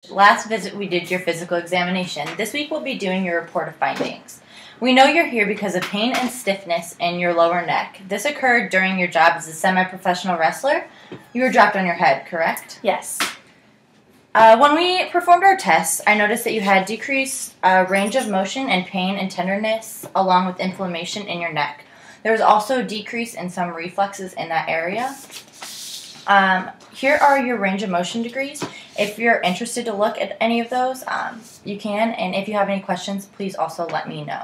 Last visit we did your physical examination. This week we'll be doing your report of findings. We know you're here because of pain and stiffness in your lower neck. This occurred during your job as a semi-professional wrestler. You were dropped on your head, correct? Yes. When we performed our tests, I noticed that you had decreased range of motion and pain and tenderness along with inflammation in your neck. There was also a decrease in some reflexes in that area. Here are your range of motion degrees. If you're interested to look at any of those, you can, and if you have any questions, please also let me know.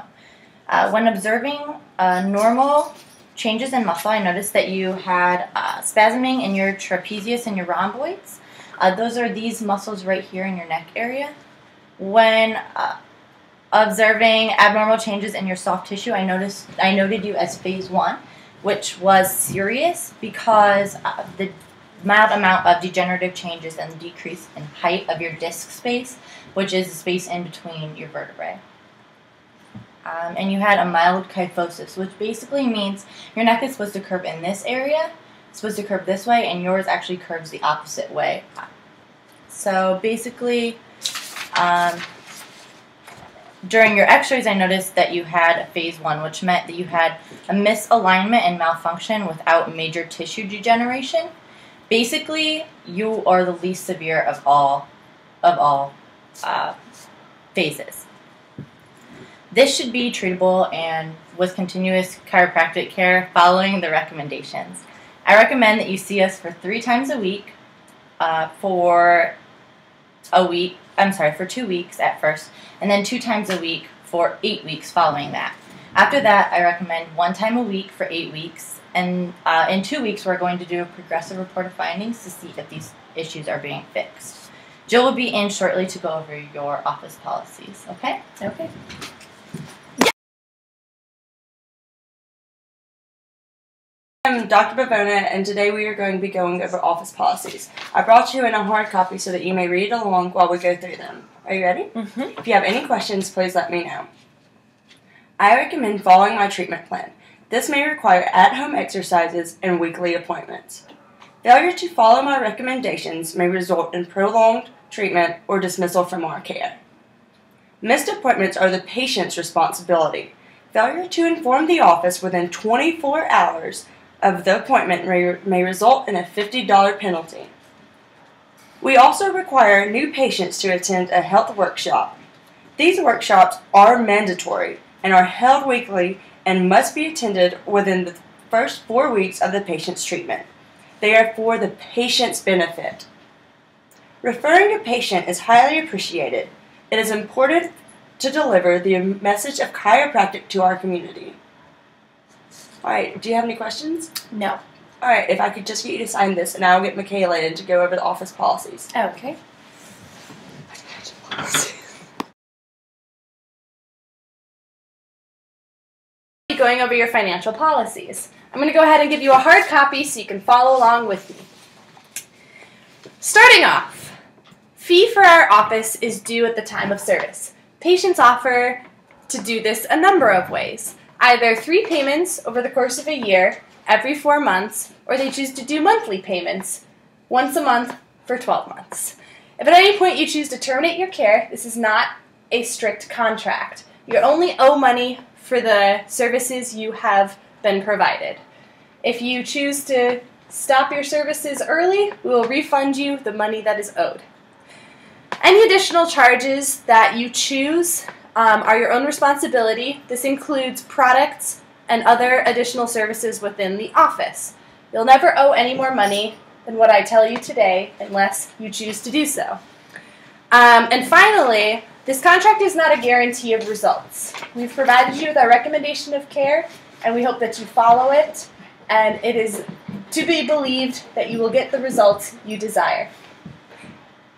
When observing normal changes in muscle, I noticed that you had spasming in your trapezius and your rhomboids. Those are these muscles right here in your neck area. When observing abnormal changes in your soft tissue, I noted you as phase 1, which was serious because the mild amount of degenerative changes and the decrease in height of your disc space, which is the space in between your vertebrae. And you had a mild kyphosis, which basically means your neck is supposed to curve in this area, it's supposed to curve this way, and yours actually curves the opposite way. So basically, during your x-rays, I noticed that you had a phase 1, which meant that you had a misalignment and malfunction without major tissue degeneration. Basically, you are the least severe of all phases. This should be treatable and with continuous chiropractic care following the recommendations. I recommend that you see us for 3 times a week for 2 weeks at first, and then 2 times a week for 8 weeks following that. After that, I recommend 1 time a week for 8 weeks, and in 2 weeks we're going to do a progressive report of findings to see if these issues are being fixed. Jill will be in shortly to go over your office policies, okay? Okay. I'm Dr. Bavona, and today we are going to be going over office policies. I brought you in a hard copy so that you may read along while we go through them. Are you ready? Mm-hmm. If you have any questions, please let me know. I recommend following my treatment plan. This may require at-home exercises and weekly appointments. Failure to follow my recommendations may result in prolonged treatment or dismissal from our care. Missed appointments are the patient's responsibility. Failure to inform the office within 24 hours of the appointment may result in a $50 penalty. We also require new patients to attend a health workshop. These workshops are mandatory and are held weekly and must be attended within the first 4 weeks of the patient's treatment. They are for the patient's benefit. Referring a patient is highly appreciated. It is important to deliver the message of chiropractic to our community. Alright, do you have any questions? No. Alright, if I could just get you to sign this, and I'll get Michaela in to go over the office policies. Okay. Going over your financial policies. I'm going to go ahead and give you a hard copy so you can follow along with me. Starting off, fee for our office is due at the time of service. Patients offer to do this a number of ways. Either 3 payments over the course of a year, every 4 months, or they choose to do monthly payments, once a month for 12 months. If at any point you choose to terminate your care, this is not a strict contract. You only owe money for the services you have been provided. If you choose to stop your services early, we will refund you the money that is owed. Any additional charges that you choose are your own responsibility. This includes products and other additional services within the office. You'll never owe any more money than what I tell you today unless you choose to do so. And finally, this contract is not a guarantee of results. We've provided you with our recommendation of care, and we hope that you follow it, and it is to be believed that you will get the results you desire.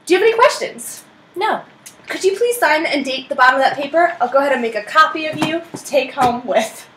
Do you have any questions? No. Could you please sign and date the bottom of that paper? I'll go ahead and make a copy of you to take home with.